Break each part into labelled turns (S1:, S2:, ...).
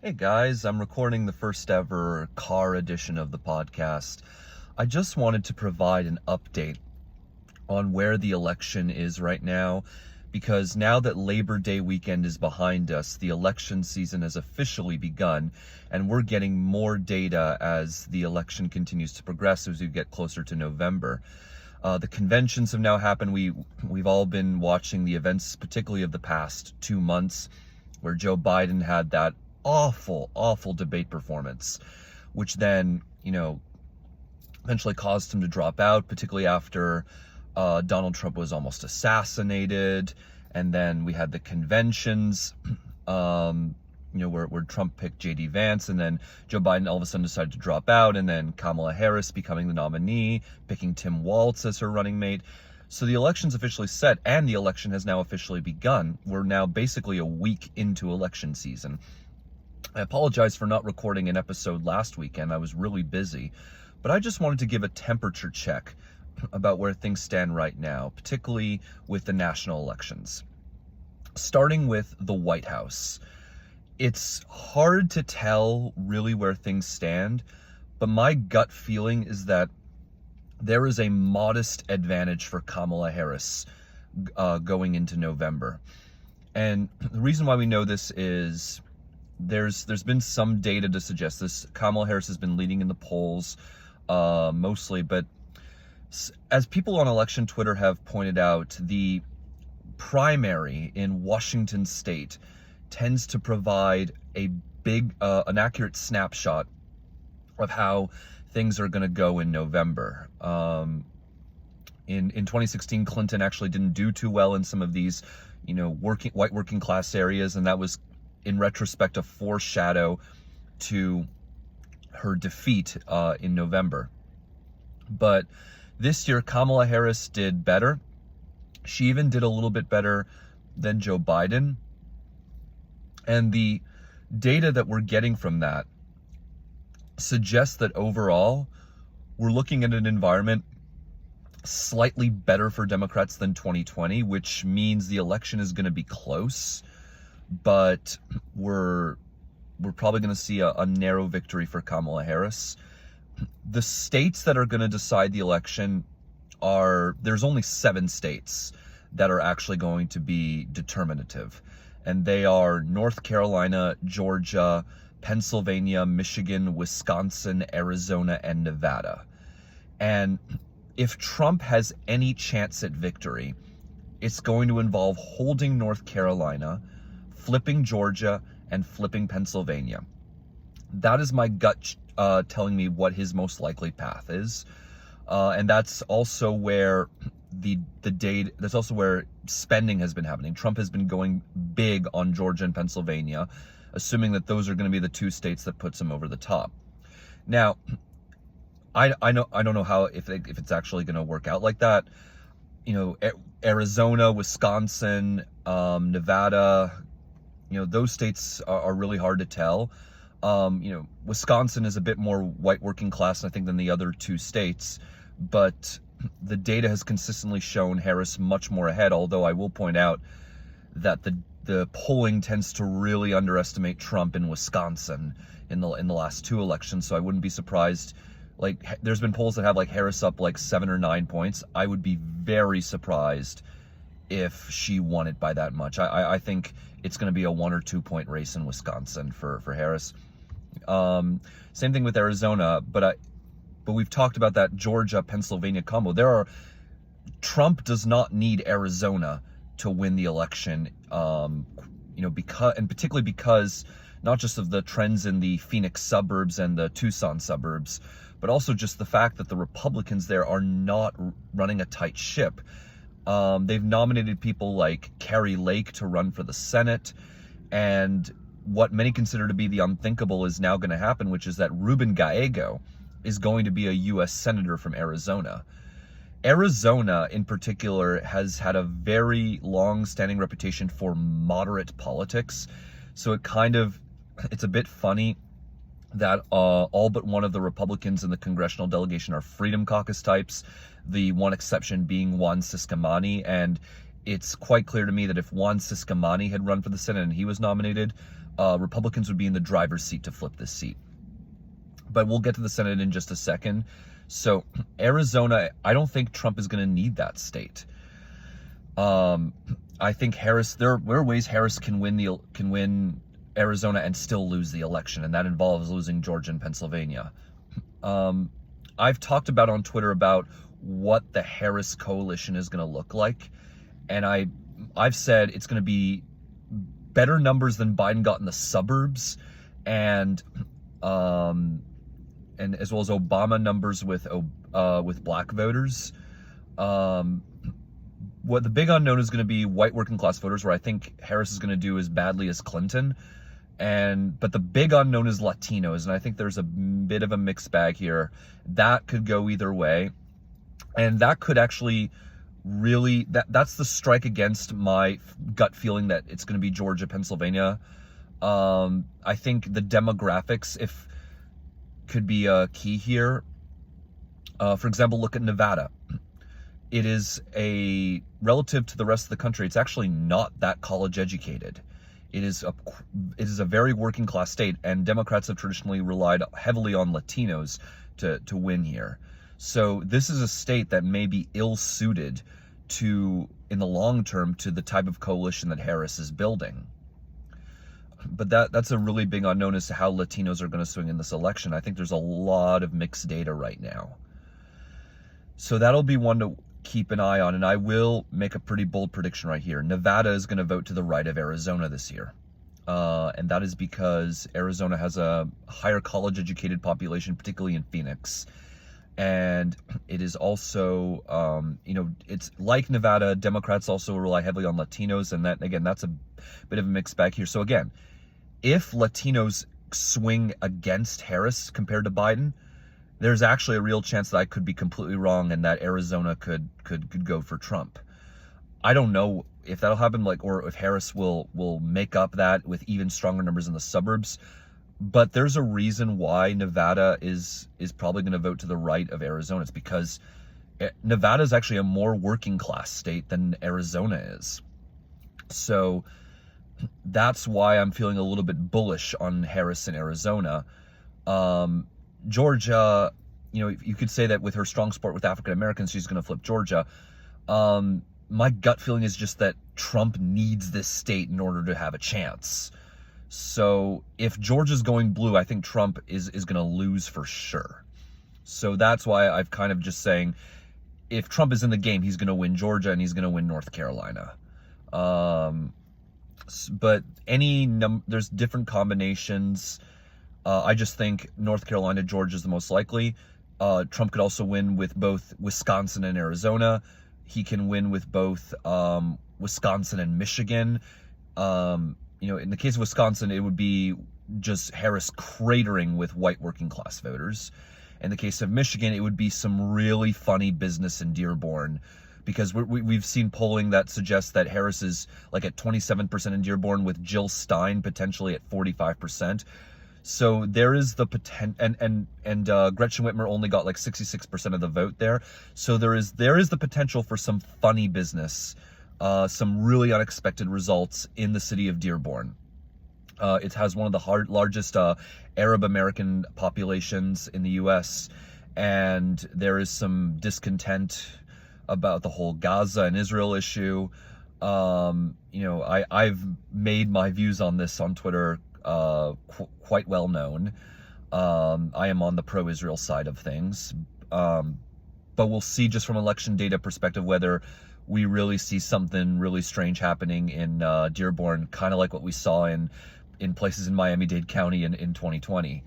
S1: Hey guys, I'm recording the first ever car edition of the podcast. I just wanted to provide an update on where the election is right now, because now that Labor Day weekend is behind us, the election season has officially begun, and we're getting more data as the election continues to progress as we get closer to November. The conventions have now happened. We've all been watching the events, particularly of the past 2 months, where Joe Biden had that awful debate performance, which then, eventually caused him to drop out, particularly after Donald Trump was almost assassinated. And then we had the conventions, where Trump picked J.D. Vance, and then Joe Biden all of a sudden decided to drop out, and then Kamala Harris becoming the nominee, picking Tim Walz as her running mate. So the election's officially set, and the election has now officially begun. We're now basically a week into election season. I apologize for not recording an episode last weekend. I was really busy, but I just wanted to give a temperature check about where things stand right now, particularly with the national elections. Starting with the White House. It's hard to tell really where things stand, but my gut feeling is that there is a modest advantage for Kamala Harris going into November. And the reason why we know this is there's been some data to suggest this. Kamala Harris has been leading in the polls mostly, but as people on election Twitter have pointed out, the primary in Washington state tends to provide an accurate snapshot of how things are going to go in November. In 2016, Clinton actually didn't do too well in some of these, white working class areas, and that was, in retrospect, a foreshadow to her defeat in November. But this year, Kamala Harris did better. She even did a little bit better than Joe Biden. And the data that we're getting from that suggests that overall, we're looking at an environment slightly better for Democrats than 2020, which means the election is going to be close, but we're probably going to see a narrow victory for Kamala Harris. The states that are going to decide the election there's only 7 states that are actually going to be determinative. And they are North Carolina, Georgia, Pennsylvania, Michigan, Wisconsin, Arizona, and Nevada. And if Trump has any chance at victory, it's going to involve holding North Carolina, flipping Georgia, and flipping Pennsylvania. That is my gut telling me what his most likely path is. And that's also where that's also where spending has been happening. Trump has been going big on Georgia and Pennsylvania, assuming that those are going to be the 2 states that puts him over the top. Now, I don't know how if it's actually going to work out like that. Arizona, Wisconsin, Nevada, those states are really hard to tell. Wisconsin is a bit more white working class, I think, than the other 2 states, but the data has consistently shown Harris much more ahead, although I will point out that the polling tends to really underestimate Trump in Wisconsin in the last 2 elections, so I wouldn't be surprised. There's been polls that have Harris up 7 or 9 points. I would be very surprised if she won it by that much. I think it's going to be a 1 or 2 point race in Wisconsin for Harris. Same thing with Arizona, but we've talked about that Georgia Pennsylvania combo. Trump does not need Arizona to win the election, particularly because not just of the trends in the Phoenix suburbs and the Tucson suburbs, but also just the fact that the Republicans there are not running a tight ship. They've nominated people like Kari Lake to run for the Senate, and what many consider to be the unthinkable is now going to happen, which is that Ruben Gallego is going to be a U.S. Senator from Arizona. Arizona, in particular, has had a very long-standing reputation for moderate politics, so it's a bit funny that all but one of the Republicans in the congressional delegation are Freedom Caucus types, the one exception being Juan Ciscomani. And it's quite clear to me that if Juan Ciscomani had run for the Senate and he was nominated, Republicans would be in the driver's seat to flip this seat. But we'll get to the Senate in just a second. So Arizona, I don't think Trump is going to need that state. I think Harris, there are ways Harris can win Arizona and still lose the election, and that involves losing Georgia and Pennsylvania. I've talked about on Twitter about what the Harris coalition is going to look like, and I've said it's going to be better numbers than Biden got in the suburbs, and as well as Obama numbers with black voters. What the big unknown is going to be white working class voters, where I think Harris is going to do as badly as Clinton. But the big unknown is Latinos, and I think there's a bit of a mixed bag here. That could go either way, and that could actually really, that's the strike against my gut feeling that it's going to be Georgia, Pennsylvania. I think the demographics could be a key here. For example, look at Nevada. It is relative to the rest of the country, it's actually not that college educated. It is a very working class state, and Democrats have traditionally relied heavily on Latinos to win here. So this is a state that may be ill-suited in the long term, to the type of coalition that Harris is building. But that's a really big unknown as to how Latinos are going to swing in this election. I think there's a lot of mixed data right now. So that'll be one to keep an eye on, and I will make a pretty bold prediction right here. Nevada is going to vote to the right of Arizona this year. And that is because Arizona has a higher college-educated population, particularly in Phoenix. And it is also, it's like Nevada, Democrats also rely heavily on Latinos, and that's a bit of a mixed bag here. So again, if Latinos swing against Harris compared to Biden, there's actually a real chance that I could be completely wrong and that Arizona could go for Trump. I don't know if that'll happen, or if Harris will make up that with even stronger numbers in the suburbs. But there's a reason why Nevada is probably going to vote to the right of Arizona. It's because Nevada is actually a more working class state than Arizona is. So that's why I'm feeling a little bit bullish on Harris in Arizona. Georgia, you could say that with her strong support with African Americans, she's going to flip Georgia. My gut feeling is just that Trump needs this state in order to have a chance. So if Georgia's going blue, I think Trump is going to lose for sure. So that's why I've kind of just saying, if Trump is in the game, he's going to win Georgia and he's going to win North Carolina. But there's different combinations. I just think North Carolina, Georgia is the most likely. Trump could also win with both Wisconsin and Arizona. He can win with both Wisconsin and Michigan. In the case of Wisconsin, it would be just Harris cratering with white working class voters. In the case of Michigan, it would be some really funny business in Dearborn, because we've seen polling that suggests that Harris is like at 27% in Dearborn, with Jill Stein potentially at 45%. So there is the potential, and Gretchen Whitmer only got like 66% of the vote there. So there is the potential for some funny business, some really unexpected results in the city of Dearborn. It has one of the largest Arab American populations in the U.S., and there is some discontent about the whole Gaza and Israel issue. I've made my views on this on Twitter quite well known. I am on the pro-Israel side of things, but we'll see just from election data perspective whether we really see something really strange happening in Dearborn, kind of like what we saw in places in Miami-Dade County in 2020,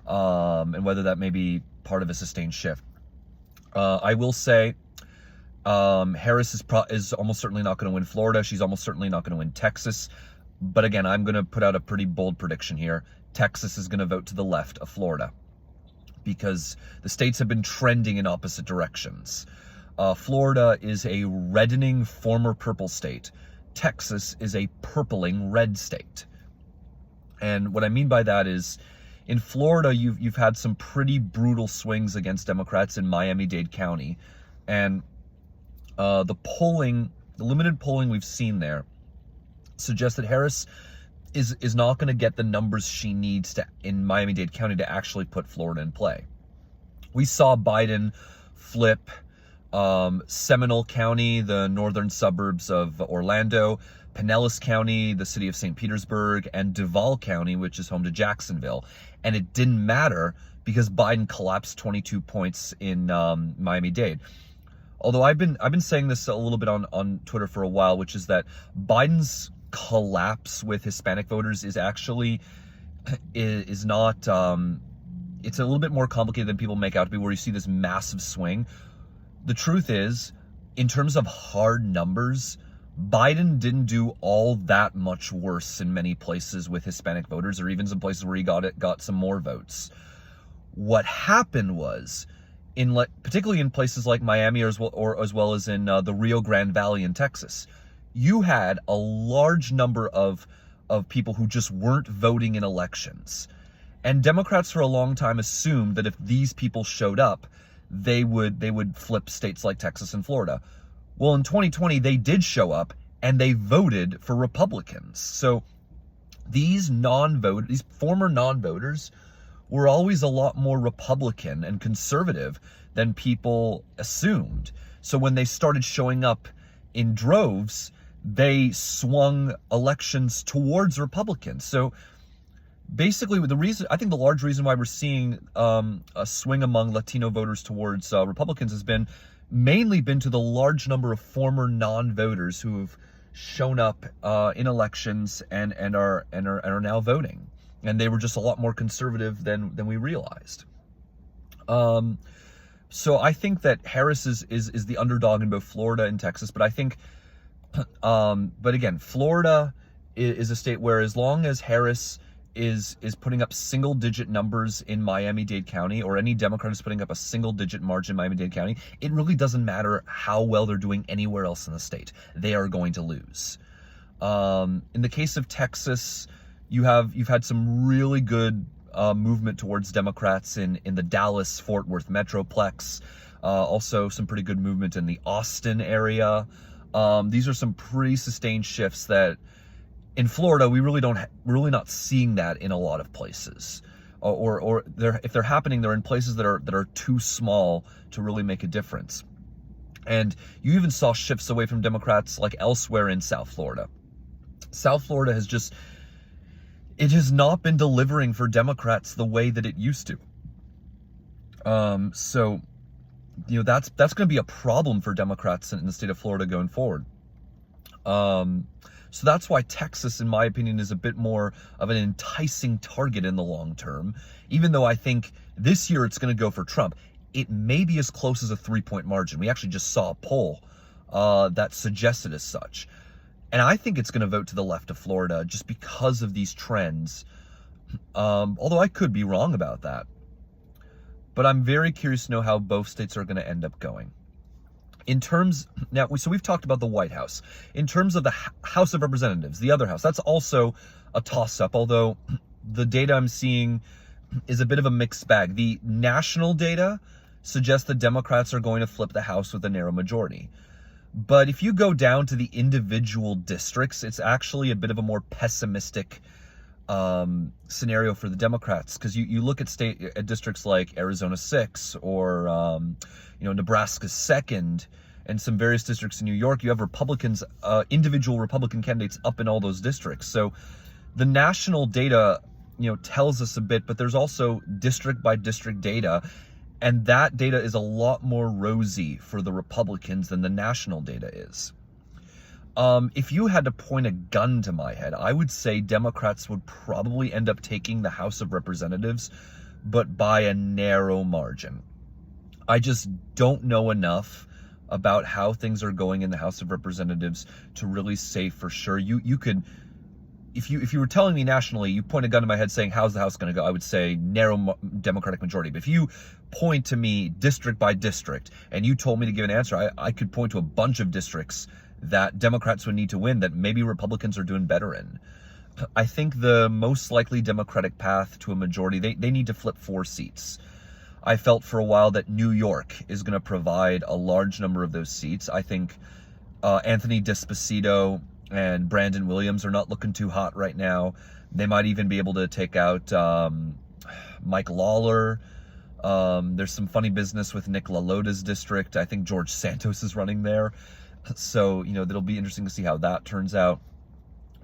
S1: and whether that may be part of a sustained shift. I will say Harris is almost certainly not going to win Florida. She's almost certainly not going to win Texas. But again, I'm going to put out a pretty bold prediction here. Texas is going to vote to the left of Florida, because the states have been trending in opposite directions. Florida is a reddening former purple state. Texas is a purpling red state. And what I mean by that is, in Florida, you've had some pretty brutal swings against Democrats in Miami-Dade County. And the limited polling we've seen there suggests that Harris is not going to get the numbers she needs to in Miami-Dade County to actually put Florida in play. We saw Biden flip Seminole County, the northern suburbs of Orlando, Pinellas County, the city of St. Petersburg, and Duval County, which is home to Jacksonville. And it didn't matter because Biden collapsed 22 points in Miami-Dade. Although I've been saying this a little bit on Twitter for a while, which is that Biden's collapse with Hispanic voters is actually is not it's a little bit more complicated than people make out to be, where you see this massive swing. The truth is, in terms of hard numbers, Biden didn't do all that much worse in many places with Hispanic voters, or even some places where he got some more votes. What happened was, particularly in places like Miami, as well as in the Rio Grande Valley in Texas, you had a large number of people who just weren't voting in elections. And Democrats for a long time assumed that if these people showed up, they would flip states like Texas and Florida. Well, in 2020, they did show up and they voted for Republicans. So these former non-voters were always a lot more Republican and conservative than people assumed. So when they started showing up in droves, they swung elections towards Republicans. So basically, I think the large reason why we're seeing a swing among Latino voters towards Republicans has mainly been to the large number of former non-voters who have shown up in elections and are now voting, and they were just a lot more conservative than we realized. So I think that Harris is the underdog in both Florida and Texas, but I think, but again, Florida is a state where, as long as Harris is putting up single-digit numbers in Miami-Dade County, or any Democrat is putting up a single-digit margin in Miami-Dade County, it really doesn't matter how well they're doing anywhere else in the state. They are going to lose. In the case of Texas, you've had some really good movement towards Democrats in the Dallas-Fort Worth Metroplex. Also, some pretty good movement in the Austin area. These are some pretty sustained shifts that, in Florida, we're really not seeing that in a lot of places, or if they're happening, they're in places that are too small to really make a difference. And you even saw shifts away from Democrats like elsewhere in South Florida. South Florida has not been delivering for Democrats the way that it used to. So, that's going to be a problem for Democrats in the state of Florida going forward. So that's why Texas, in my opinion, is a bit more of an enticing target in the long term. Even though I think this year it's going to go for Trump, it may be as close as a 3-point margin. We actually just saw a poll that suggested as such. And I think it's going to vote to the left of Florida just because of these trends. Although I could be wrong about that. But I'm very curious to know how both states are going to end up going. So we've talked about the White House. In terms of the House of Representatives, the other house, that's also a toss-up, although the data I'm seeing is a bit of a mixed bag. The national data suggests that Democrats are going to flip the House with a narrow majority. But if you go down to the individual districts, it's actually a bit of a more pessimistic scenario for the Democrats, because you look at districts like Arizona 6 or Nebraska 2nd, and some various districts in New York. You have Republicans, individual Republican candidates up in all those districts. So the national data tells us a bit, but there's also district by district data, and that data is a lot more rosy for the Republicans than the national data is. If you had to point a gun to my head, I would say Democrats would probably end up taking the House of Representatives, but by a narrow margin. I just don't know enough about how things are going in the House of Representatives to really say for sure. You could, if you were telling me nationally, you point a gun to my head saying, how's the House going to go? I would say narrow Democratic majority. But if you point to me district by district and you told me to give an answer, I could point to a bunch of districts that Democrats would need to win that maybe Republicans are doing better in. I think the most likely Democratic path to a majority, they need to flip 4 seats. I felt for a while that New York is going to provide a large number of those seats. I think Anthony D'Esposito and Brandon Williams are not looking too hot right now. They might even be able to take out Mike Lawler. There's some funny business with Nick LaLota's district. I think George Santos is running there. So, that'll be interesting to see how that turns out.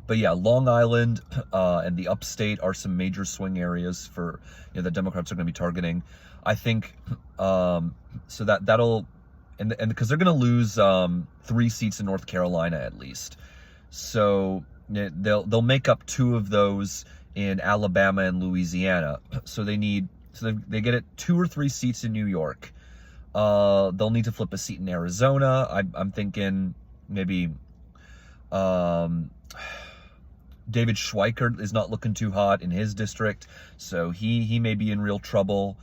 S1: But yeah, Long Island and the upstate are some major swing areas for the Democrats are going to be targeting. I think so that'll and because they're going to lose 3 seats in North Carolina at least, so they'll make up 2 of those in Alabama and Louisiana. So they get it 2 or 3 seats in New York. They'll need to flip a seat in Arizona. I'm thinking maybe David Schweikert is not looking too hot in his district, so he may be in real trouble.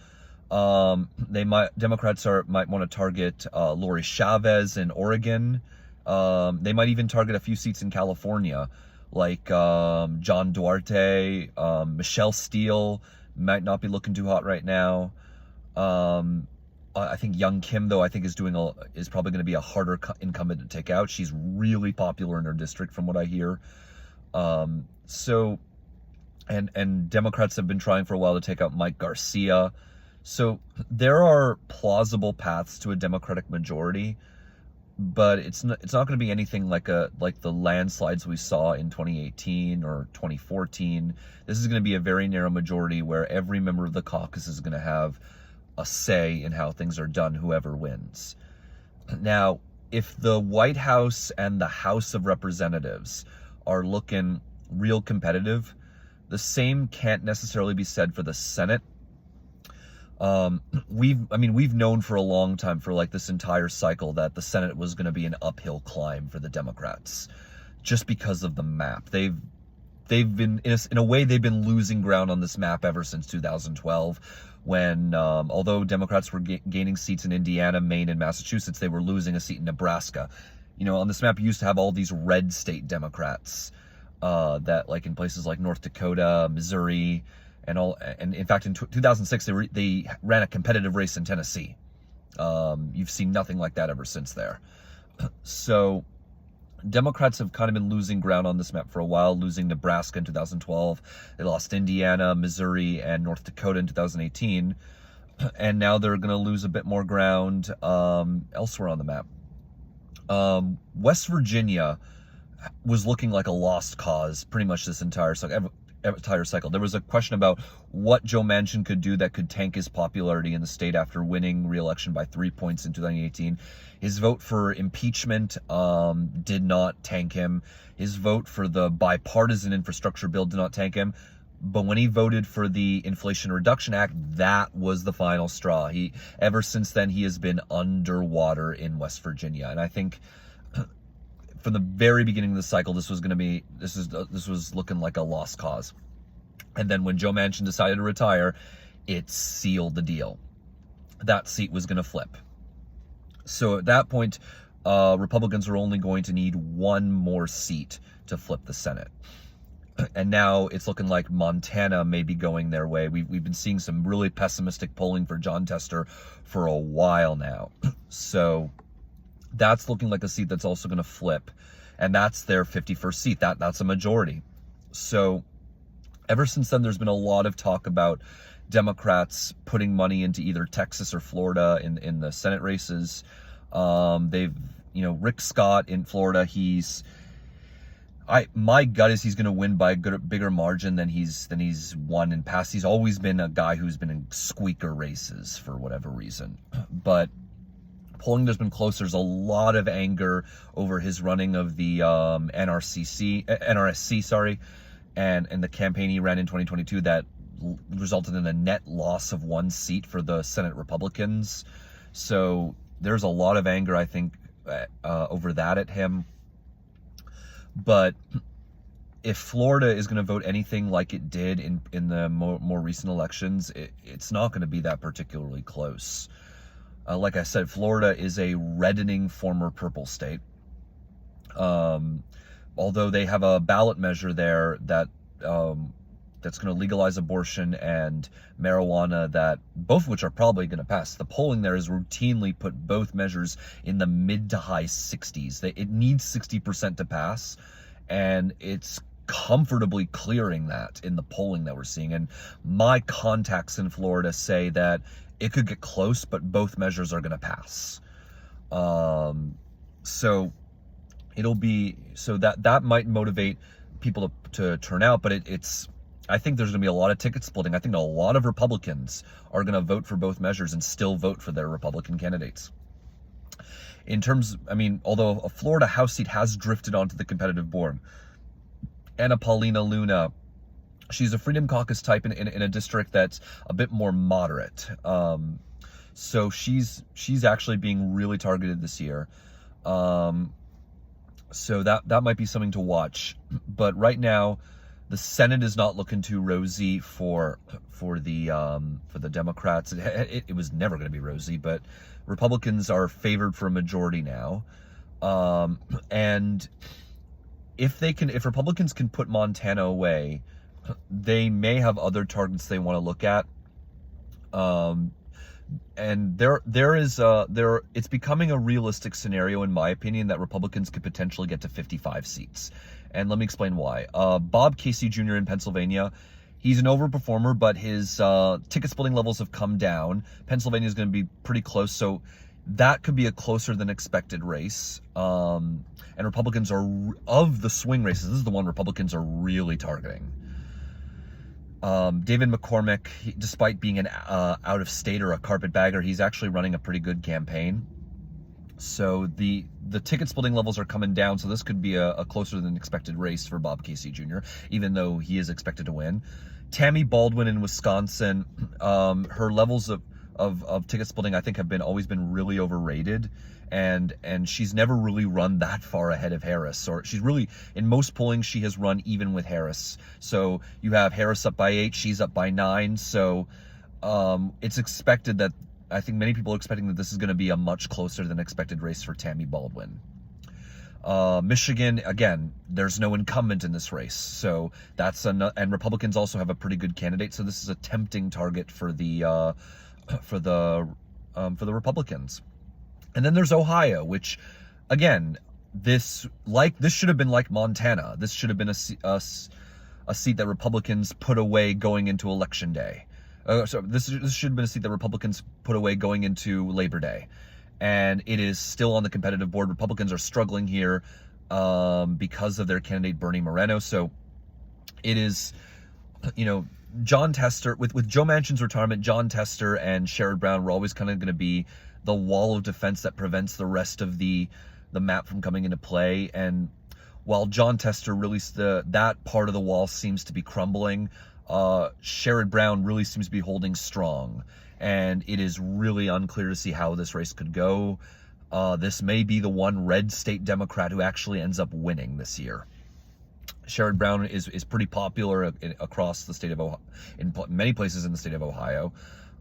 S1: Democrats might want to target Lori Chavez in Oregon. They might even target a few seats in California, like John Duarte, Michelle Steele might not be looking too hot right now. I think Young Kim, though, I think is probably going to be a harder incumbent to take out. She's really popular in her district, from what I hear. So Democrats have been trying for a while to take out Mike Garcia. So there are plausible paths to a Democratic majority, but it's not going to be anything like the landslides we saw in 2018 or 2014. This is going to be a very narrow majority where every member of the caucus is going to have a say in how things are done, whoever wins. Now, if the White House and the House of Representatives are looking real competitive, the same can't necessarily be said for the Senate. We've known for a long time, for like this entire cycle, that the Senate was going to be an uphill climb for the Democrats, just because of the map. They've been in a way they've been losing ground on this map ever since 2012, when although Democrats were gaining seats in Indiana, Maine, and Massachusetts, they were losing a seat in Nebraska. On this map, you used to have all these red state Democrats that, like, in places like North Dakota, Missouri, and in fact in 2006 they ran a competitive race in Tennessee. You've seen nothing like that ever since there. So Democrats have kind of been losing ground on this map for a while, losing Nebraska in 2012. They lost Indiana, Missouri, and North Dakota in 2018. And now they're going to lose a bit more ground elsewhere on the map. West Virginia was looking like a lost cause pretty much this entire cycle. There was a question about what Joe Manchin could do that could tank his popularity in the state after winning re-election by 3 points in 2018. His vote for impeachment did not tank him. His vote for the bipartisan infrastructure bill did not tank him. But when he voted for the Inflation Reduction Act, that was the final straw. Ever since then, he has been underwater in West Virginia. And I think from the very beginning of the cycle, this was looking like a lost cause. And then when Joe Manchin decided to retire, it sealed the deal. That seat was going to flip. So at that point, Republicans are only going to need 1 more seat to flip the Senate. And now it's looking like Montana may be going their way. We've been seeing some really pessimistic polling for Jon Tester for a while now. So that's looking like a seat that's also going to flip. And that's their 51st seat. That's a majority. So ever since then, there's been a lot of talk about Democrats putting money into either Texas or Florida in the Senate races. Rick Scott in Florida, my gut is he's going to win by a bigger margin than he's won in past. He's always been a guy who's been in squeaker races for whatever reason. But polling has been close. There's a lot of anger over his running of the NRSC, and the campaign he ran in 2022 that resulted in a net loss of 1 seat for the Senate Republicans. So there's a lot of anger, I think, over that at him. But if Florida is going to vote anything like it did in the more recent elections, it's not going to be that particularly close. Like I said, Florida is a reddening former purple state. Although they have a ballot measure there that's going to legalize abortion and marijuana, both of which are probably going to pass. The polling there has routinely put both measures in the mid to high 60s. It needs 60% to pass, and it's comfortably clearing that in the polling that we're seeing. And my contacts in Florida say that it could get close, but both measures are going to pass. So it'll be, so that might motivate people to turn out, but it's, I think there's going to be a lot of ticket splitting. I think a lot of Republicans are going to vote for both measures and still vote for their Republican candidates. In terms, I mean, although a Florida House seat has drifted onto the competitive board, Anna Paulina Luna, she's a Freedom Caucus type in a district that's a bit more moderate. So she's actually being really targeted this year. So that might be something to watch. But right now, the Senate is not looking too rosy for the Democrats. It was never going to be rosy, but Republicans are favored for a majority now. And if Republicans can put Montana away, they may have other targets they want to look at. And it's becoming a realistic scenario, in my opinion, that Republicans could potentially get to 55 seats. And let me explain why. Bob Casey Jr. in Pennsylvania, he's an overperformer, but his ticket splitting levels have come down. Pennsylvania is going to be pretty close, so that could be a closer than expected race. And Republicans are, of the swing races, this is the one Republicans are really targeting. David McCormick, despite being an out-of-state or a carpetbagger, he's actually running a pretty good campaign. So the ticket splitting levels are coming down, so this could be a closer than expected race for Bob Casey Jr., even though he is expected to win. Tammy Baldwin in Wisconsin, her levels of ticket splitting, I think, have always been really overrated, and she's never really run that far ahead of Harris. Or she's really, in most polling, she has run even with Harris. So you have Harris up by 8, she's up by 9. So it's expected that, I think many people are expecting that this is going to be a much closer than expected race for Tammy Baldwin. Michigan, again, there's no incumbent in this race, so that's and Republicans also have a pretty good candidate, so this is a tempting target for the Republicans. And then there's Ohio, which, again, this should have been like Montana. This should have been a seat that Republicans put away going into Election Day. So this should have been a seat that Republicans put away going into Labor Day. And it is still on the competitive board. Republicans are struggling here because of their candidate, Bernie Moreno. So it is, Jon Tester, with Joe Manchin's retirement, Jon Tester and Sherrod Brown were always kind of going to be the wall of defense that prevents the rest of the map from coming into play. And while Jon Tester really, that part of the wall seems to be crumbling, Sherrod Brown really seems to be holding strong. And it is really unclear to see how this race could go. This may be the one red state Democrat who actually ends up winning this year. Sherrod Brown is pretty popular across the state of Ohio, in many places in the state of Ohio.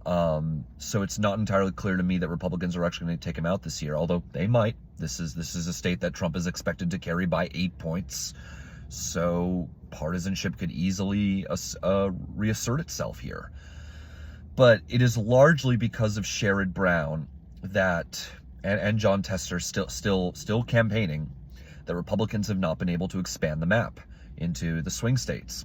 S1: So it's not entirely clear to me that Republicans are actually going to take him out this year, although they might. This is a state that Trump is expected to carry by 8 points. So partisanship could easily reassert itself here. But it is largely because of Sherrod Brown that, and Jon Tester still campaigning, that Republicans have not been able to expand the map into the swing states.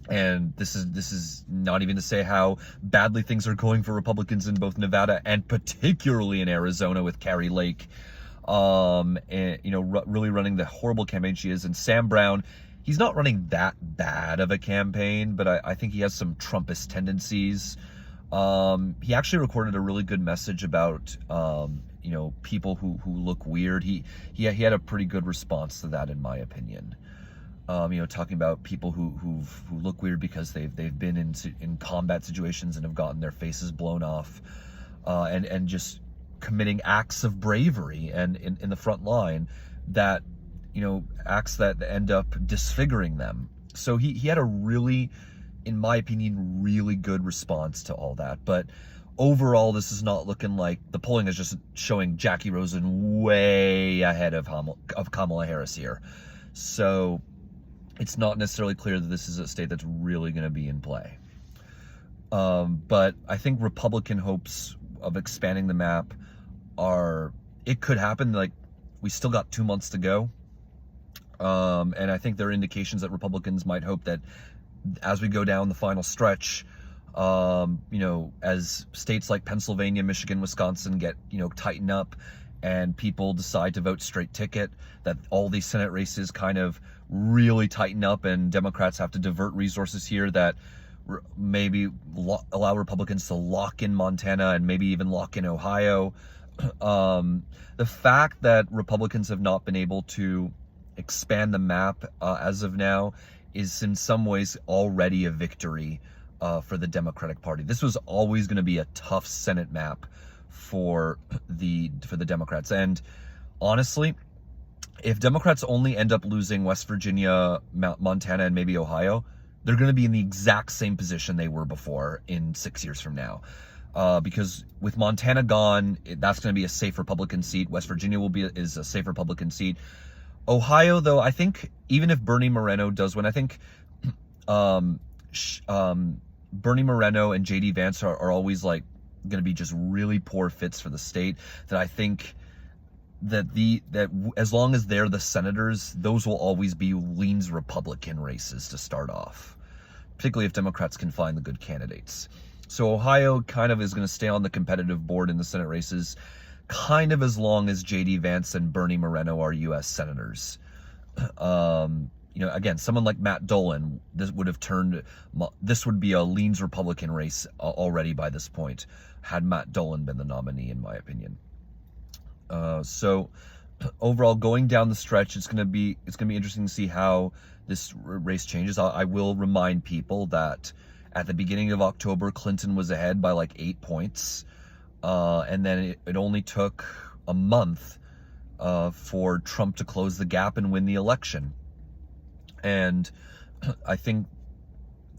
S1: And this is not even to say how badly things are going for Republicans in both Nevada and particularly in Arizona with Kari Lake, and really running the horrible campaign she is. And Sam Brown, he's not running that bad of a campaign, but I think he has some Trumpist tendencies. He actually recorded a really good message about people who look weird. He had a pretty good response to that, in my opinion. Talking about people who look weird because they've been in combat situations and have gotten their faces blown off, and just committing acts of bravery and in the front line that, acts that end up disfiguring them. So he had a really, in my opinion, really good response to all that. But overall, this is not looking like, the polling is just showing Jackie Rosen way ahead of Kamala Harris here. So it's not necessarily clear that this is a state that's really going to be in play. But I think Republican hopes of expanding the map it could happen. Like, we still got 2 months to go. And I think there are indications that Republicans might hope that as we go down the final stretch, as states like Pennsylvania, Michigan, Wisconsin get, tighten up and people decide to vote straight ticket, that all these Senate races kind of really tighten up and Democrats have to divert resources here, that maybe allow Republicans to lock in Montana and maybe even lock in Ohio. The fact that Republicans have not been able to expand the map as of now is in some ways already a victory for the Democratic Party. This was always going to be a tough Senate map for the Democrats. And honestly, if Democrats only end up losing West Virginia, Montana, and maybe Ohio, they're going to be in the exact same position they were before in 6 years from now. Because with Montana gone, that's going to be a safe Republican seat. West Virginia is a safe Republican seat. Ohio, though, I think even if Bernie Moreno does win, I think Bernie Moreno and J.D. Vance are always like going to be just really poor fits for the state. That I think that as long as they're the senators, those will always be leans Republican races to start off, particularly if Democrats can find the good candidates. So Ohio kind of is going to stay on the competitive board in the Senate races, kind of as long as J.D. Vance and Bernie Moreno are U.S. senators. Again, someone like Matt Dolan, this would be a leans Republican race already by this point, had Matt Dolan been the nominee, in my opinion. So overall, going down the stretch, it's going to be interesting to see how this race changes. I will remind people that at the beginning of October, Clinton was ahead by like 8 points. And then it only took a month for Trump to close the gap and win the election. And I think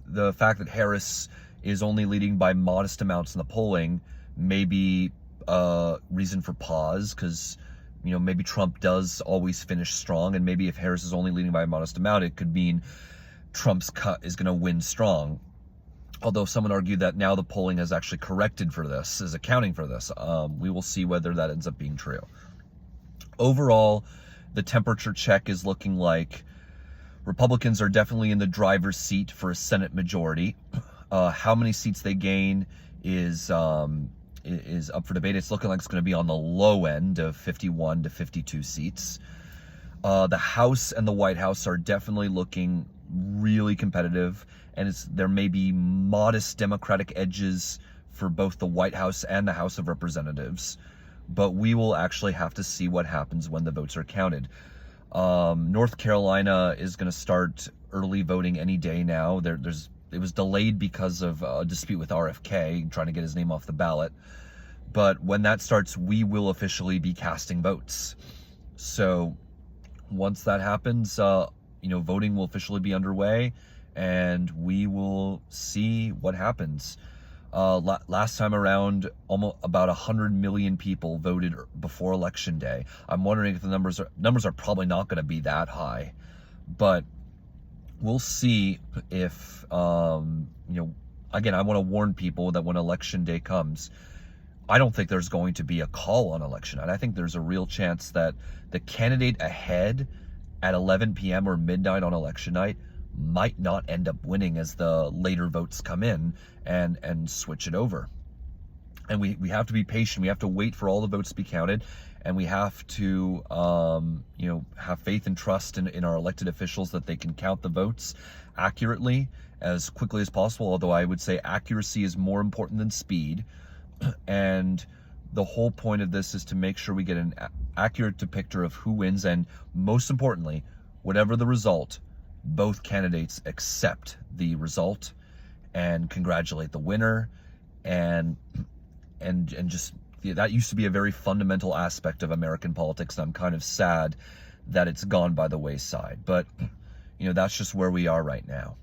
S1: the fact that Harris is only leading by modest amounts in the polling may be a reason for pause, because maybe Trump does always finish strong, and maybe if Harris is only leading by a modest amount, it could mean Trump's cut is going to win strong. Although someone argued that now the polling has actually corrected for this, is accounting for this. We will see whether that ends up being true. Overall, the temperature check is looking like Republicans are definitely in the driver's seat for a Senate majority. How many seats they gain is up for debate. It's looking like it's going to be on the low end of 51 to 52 seats. The House and the White House are definitely looking really competitive, and there may be modest Democratic edges for both the White House and the House of Representatives, but we will actually have to see what happens when the votes are counted. North Carolina is going to start early voting any day now. It was delayed because of a dispute with RFK trying to get his name off the ballot, but when that starts, we will officially be casting votes. So once that happens, voting will officially be underway, and we will see what happens. Last time around, almost about 100 million people voted before Election Day. I'm wondering if the numbers are probably not going to be that high, but we'll see if, again, I want to warn people that when Election Day comes, I don't think there's going to be a call on election night. I think there's a real chance that the candidate ahead at 11 p.m. or midnight on election night might not end up winning as the later votes come in and switch it over. And we have to be patient. We have to wait for all the votes to be counted, and we have to have faith and trust in our elected officials that they can count the votes accurately as quickly as possible. Although I would say accuracy is more important than speed, and the whole point of this is to make sure we get an accurate depiction of who wins, and most importantly, whatever the result, both candidates accept the result and congratulate the winner, and just that used to be a very fundamental aspect of American politics, and I'm kind of sad that it's gone by the wayside. But that's just where we are right now.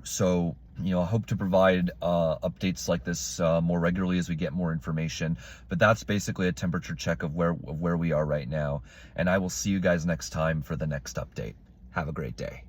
S1: So I hope to provide updates like this more regularly as we get more information. But that's basically a temperature check of where we are right now. And I will see you guys next time for the next update. Have a great day.